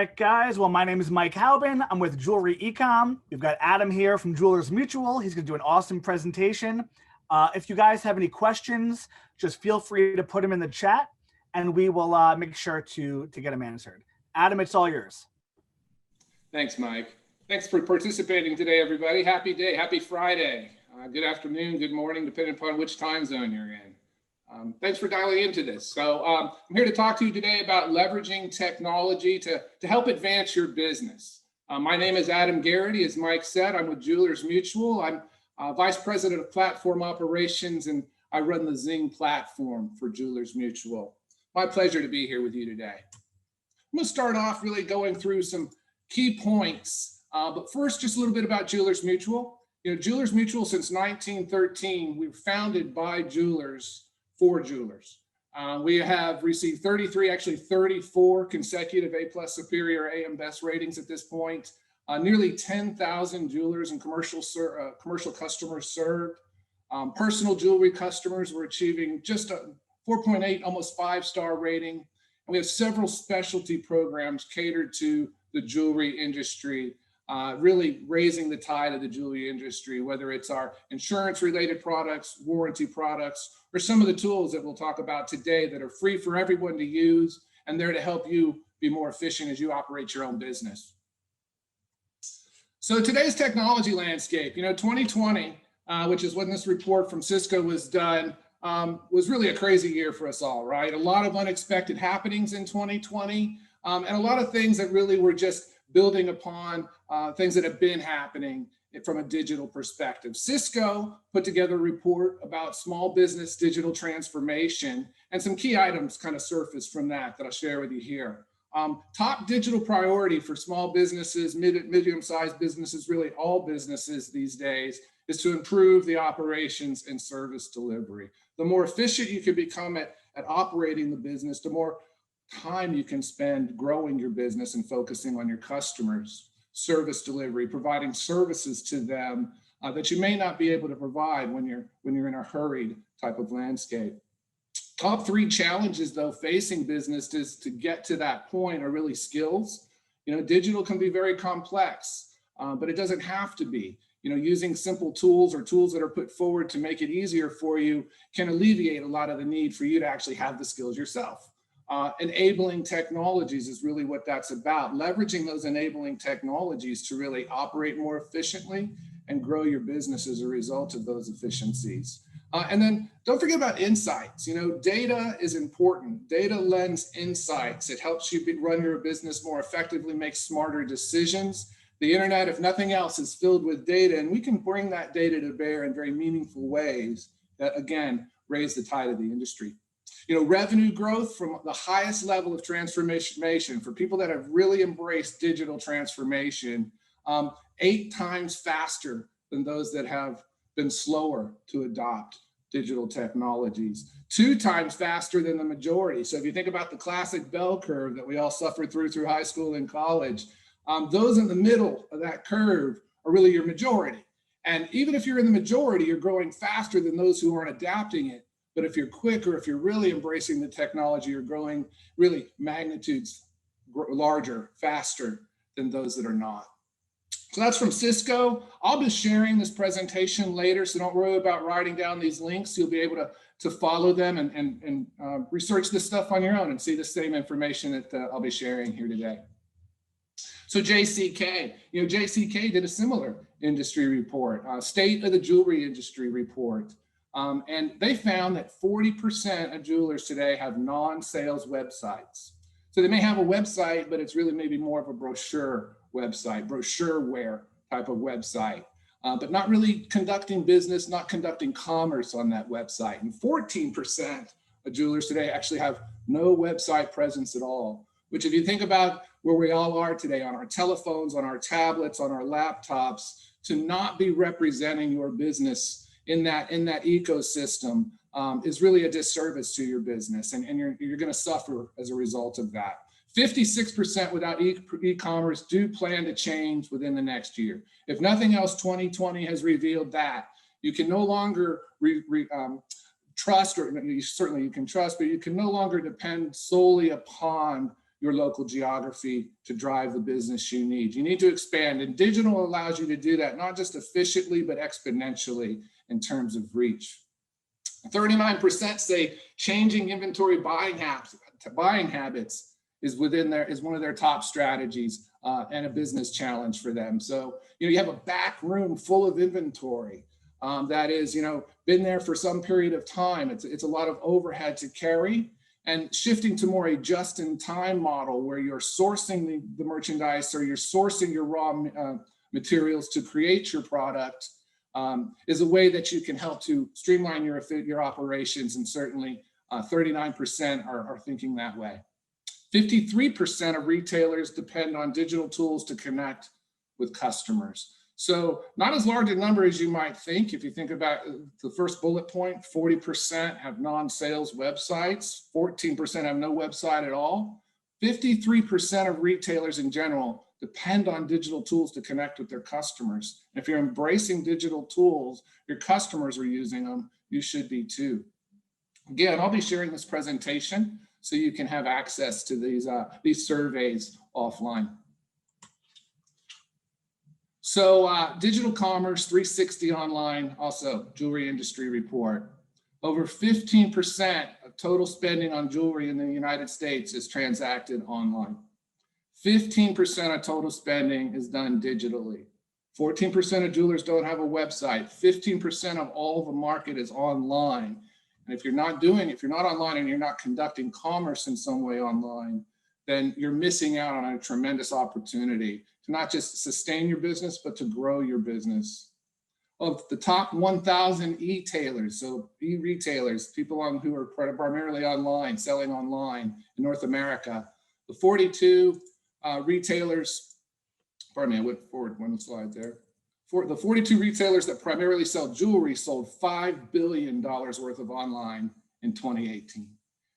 right, guys. Well, my name is Mike Halbin. I'm with Jewelry Ecomm. We've got Adam here from Jewelers Mutual. He's going to do an awesome presentation. If you guys have any questions, just feel free to put them in the chat, and we will make sure to get them answered. Adam, it's all yours. Thanks, Mike. Thanks for participating today, everybody. Happy day, happy Friday. Good afternoon, good morning, depending upon which time zone you're in. Thanks for dialing into this. So I'm here to talk to you today about leveraging technology to help advance your business. My name is Adam Garrity. As Mike said, I'm with Jewelers Mutual. I'm Vice President of Platform Operations, and I run the Zing platform for Jewelers Mutual. My pleasure to be here with you today. I'm going to start off really going through some key points, but first, just a little bit about Jewelers Mutual. You know, Jewelers Mutual, since 1913, we were founded by jewelers for jewelers. We have received 33, actually 34 consecutive A+ Superior AM Best ratings at this point. Nearly 10,000 jewelers and commercial customers served. Personal jewelry customers were achieving just a 4.8, almost 5-star rating. And we have several specialty programs catered to the jewelry industry, really raising the tide of the jewelry industry, whether it's our insurance-related products, warranty products, or some of the tools that we'll talk about today that are free for everyone to use and there to help you be more efficient as you operate your own business. So today's technology landscape, 2020, which is when this report from Cisco was done, was really a crazy year for us all, right? A lot of unexpected happenings in 2020, and a lot of things that really were just building upon things that have been happening from a digital perspective. Cisco put together a report about small business digital transformation, and some key items kind of surfaced from that I'll share with you here. Top digital priority for small businesses, medium-sized businesses, really all businesses these days, is to improve the operations and service delivery. The more efficient you can become at operating the business, the more time you can spend growing your business and focusing on your customers. Service delivery, providing services to them that you may not be able to provide when you're in a hurried type of landscape. Top 3 challenges, though, facing businesses to get to that point are really skills. Digital can be very complex, but it doesn't have to be. Using simple tools or tools that are put forward to make it easier for you can alleviate a lot of the need for you to actually have the skills yourself. Enabling technologies is really what that's about. Leveraging those enabling technologies to really operate more efficiently and grow your business as a result of those efficiencies. And then don't forget about insights. Data is important. Data lends insights. It helps you run your business more effectively, make smarter decisions. The internet, if nothing else, is filled with data, and we can bring that data to bear in very meaningful ways that, again, raise the tide of the industry. Revenue growth from the highest level of transformation for people that have really embraced digital transformation, 8 times faster than those that have been slower to adopt digital technologies, 2 times faster than the majority. So if you think about the classic bell curve that we all suffered through high school and college, those in the middle of that curve are really your majority. And even if you're in the majority, you're growing faster than those who aren't adapting it. But if you're quick, or if you're really embracing the technology, you're growing really magnitudes larger, faster than those that are not. So that's from Cisco. I'll be sharing this presentation later, so don't worry about writing down these links. You'll be able to follow them and research this stuff on your own and see the same information that I'll be sharing here today. So JCK, JCK did a similar industry report, State of the Jewelry Industry report. And they found that 40% of jewelers today have non-sales websites. So they may have a website, but it's really maybe more of a brochure website, brochureware type of website, but not really conducting business, not conducting commerce on that website. And 14% of jewelers today actually have no website presence at all, which if you think about where we all are today on our telephones, on our tablets, on our laptops, to not be representing your business in that ecosystem is really a disservice to your business, and you're going to suffer as a result of that. 56% without e-commerce do plan to change within the next year. If nothing else, 2020 has revealed that you can no longer trust, or certainly you can trust, but you can no longer depend solely upon your local geography to drive the business you need. You need to expand, and digital allows you to do that, not just efficiently, but exponentially in terms of reach. 39% say changing inventory buying habits is one of their top strategies and a business challenge for them. So, you have a back room full of inventory that is, been there for some period of time. It's a lot of overhead to carry, and shifting to more a just-in-time model where you're sourcing the merchandise, or you're sourcing your raw materials to create your product is a way that you can help to streamline your operations, and certainly 39% are thinking that way. 53% of retailers depend on digital tools to connect with customers. So not as large a number as you might think. If you think about the first bullet point, 40% have non-sales websites, 14% have no website at all. 53% of retailers in general depend on digital tools to connect with their customers. And if you're embracing digital tools, your customers are using them, you should be too. Again, I'll be sharing this presentation so you can have access to these surveys offline. So digital commerce 360 online, also jewelry industry report. Over 15% of total spending on jewelry in the United States is transacted online. 15% of total spending is done digitally. 14% of jewelers don't have a website. 15% of all of the market is online. And if you're not online and you're not conducting commerce in some way online, then you're missing out on a tremendous opportunity to not just sustain your business, but to grow your business. Of the top 1,000 e-tailers, so e-retailers, people who are primarily online, selling online in North America, the 42 retailers, pardon me, I went forward one slide there. For the 42 retailers that primarily sell jewelry sold $5 billion worth of online in 2018.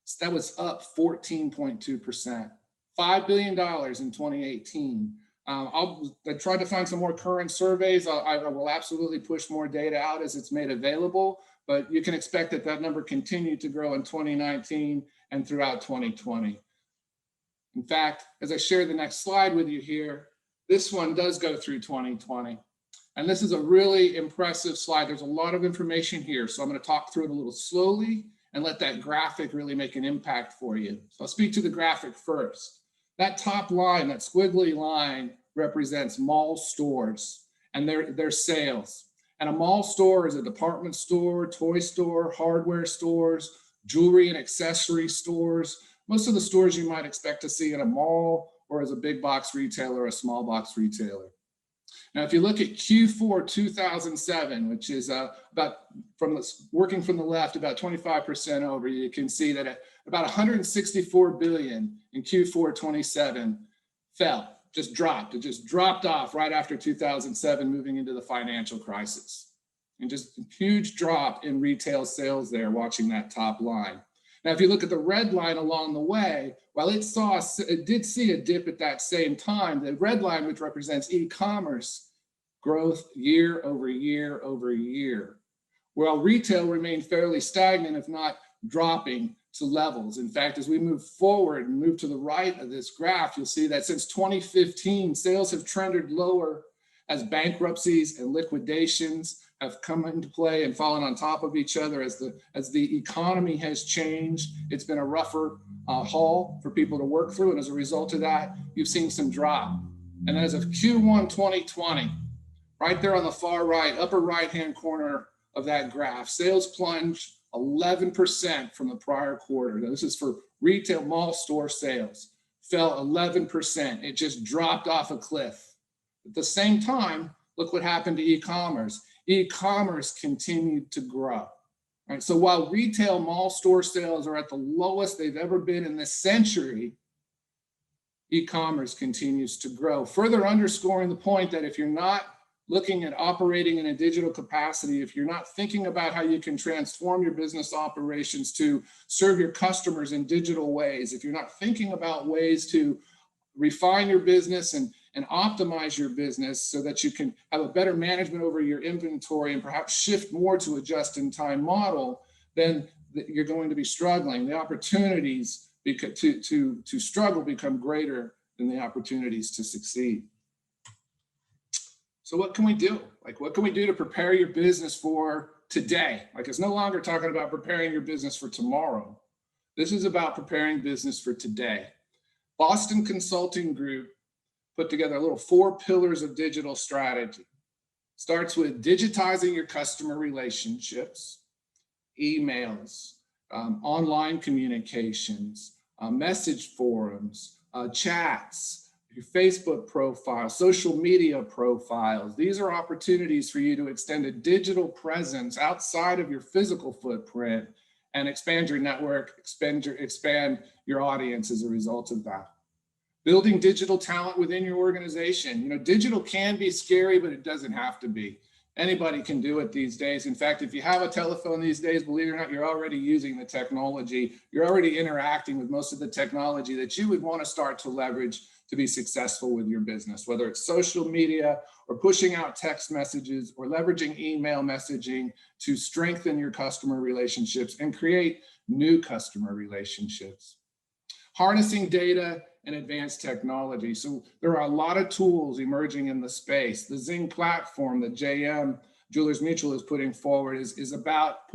So that was up 14.2%. $5 billion in 2018. I tried to find some more current surveys. I will absolutely push more data out as it's made available, but you can expect that number continued to grow in 2019 and throughout 2020. In fact, as I share the next slide with you here, this one does go through 2020. And this is a really impressive slide. There's a lot of information here, so I'm going to talk through it a little slowly and let that graphic really make an impact for you. So I'll speak to the graphic first. That top line, that squiggly line, represents mall stores and their sales. And a mall store is a department store, toy store, hardware stores, jewelry and accessory stores, most of the stores you might expect to see in a mall or as a big box retailer or a small box retailer. Now, if you look at Q4 2007, which is working from the left, about 25% over, you can see that at about 164 billion in Q4 27 fell, just dropped. It just dropped off right after 2007, moving into the financial crisis. And just a huge drop in retail sales there, watching that top line. Now, if you look at the red line along the way, while it did see a dip at that same time, the red line, which represents e-commerce growth year over year over year, while retail remained fairly stagnant, if not dropping to levels. In fact, as we move forward and move to the right of this graph, you'll see that since 2015, sales have trended lower as bankruptcies and liquidations have come into play and fallen on top of each other as the economy has changed. It's been a rougher haul for people to work through, and as a result of that, you've seen some drop. And as of Q1 2020, right there on the far right, upper right-hand corner of that graph, sales plunged 11% from the prior quarter. Now, this is for retail mall store sales, fell 11%. It just dropped off a cliff. At the same time, look what happened to e-commerce. E-commerce continued to grow. Right? So while retail mall store sales are at the lowest they've ever been in this century, e-commerce continues to grow, further underscoring the point that if you're not looking at operating in a digital capacity, if you're not thinking about how you can transform your business operations to serve your customers in digital ways, if you're not thinking about ways to refine your business and optimize your business so that you can have a better management over your inventory and perhaps shift more to a just-in-time model, then you're going to be struggling. The opportunities to struggle become greater than the opportunities to succeed. So what can we do? Like, what can we do to prepare your business for today? Like, it's no longer talking about preparing your business for tomorrow. This is about preparing business for today. Boston Consulting Group put together a little 4 pillars of digital strategy. Starts with digitizing your customer relationships, emails, online communications, message forums, chats, your Facebook profile, social media profiles. These are opportunities for you to extend a digital presence outside of your physical footprint and expand your network, expand your audience as a result of that. Building digital talent within your organization. You know, digital can be scary, but it doesn't have to be. Anybody can do it these days. In fact, if you have a telephone these days, believe it or not, you're already using the technology. You're already interacting with most of the technology that you would want to start to leverage to be successful with your business, whether it's social media or pushing out text messages or leveraging email messaging to strengthen your customer relationships and create new customer relationships. Harnessing data and advanced technology. So there are a lot of tools emerging in the space. The Zing platform that JM Jewelers Mutual is putting forward is about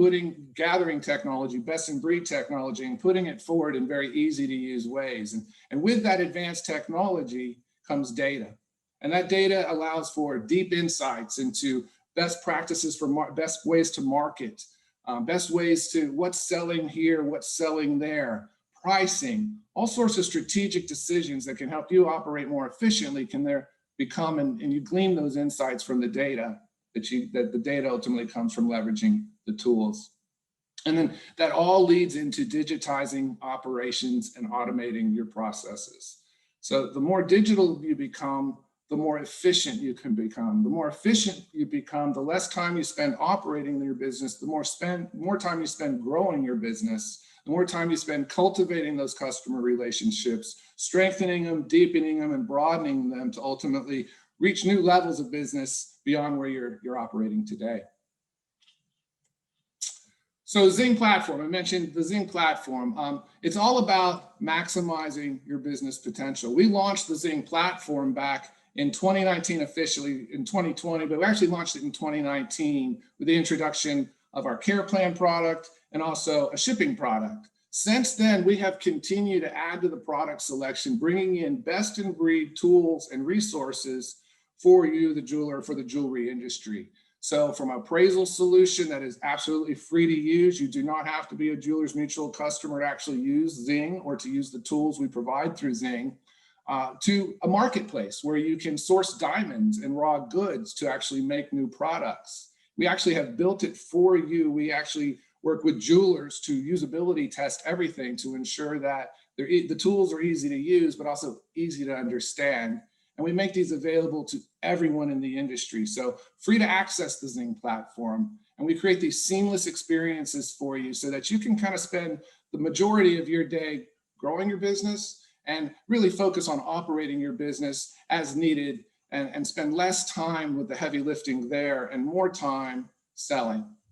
gathering technology, best in breed technology, and putting it forward in very easy to use ways. And with that advanced technology comes data. And that data allows for deep insights into best practices for best ways to market, best ways to what's selling here, what's selling there, pricing, all sorts of strategic decisions that can help you operate more efficiently can there become, and you glean those insights from the data that the data ultimately comes from leveraging the tools. And then that all leads into digitizing operations and automating your processes. So the more digital you become, the more efficient you can become. The more efficient you become, the less time you spend operating your business, the more time you spend growing your business, the more time you spend cultivating those customer relationships, strengthening them, deepening them, and broadening them to ultimately reach new levels of business beyond where you're operating today. So Zing platform, I mentioned the Zing platform. It's all about maximizing your business potential. We launched the Zing platform back in 2019, officially in 2020, but we actually launched it in 2019 with the introduction of our care plan product and also a shipping product. Since then, we have continued to add to the product selection, bringing in best in breed tools and resources for you, the jeweler, for the jewelry industry. So from appraisal solution that is absolutely free to use, you do not have to be a Jewelers Mutual customer to actually use Zing or to use the tools we provide through Zing, to a marketplace where you can source diamonds and raw goods to actually make new products. We actually have built it for you. We actually work with jewelers to usability test everything to ensure that the tools are easy to use, but also easy to understand. And we make these available to everyone in the industry. So free to access the Zing platform. And we create these seamless experiences for you so that you can kind of spend the majority of your day growing your business and really focus on operating your business as needed and spend less time with the heavy lifting there and more time selling.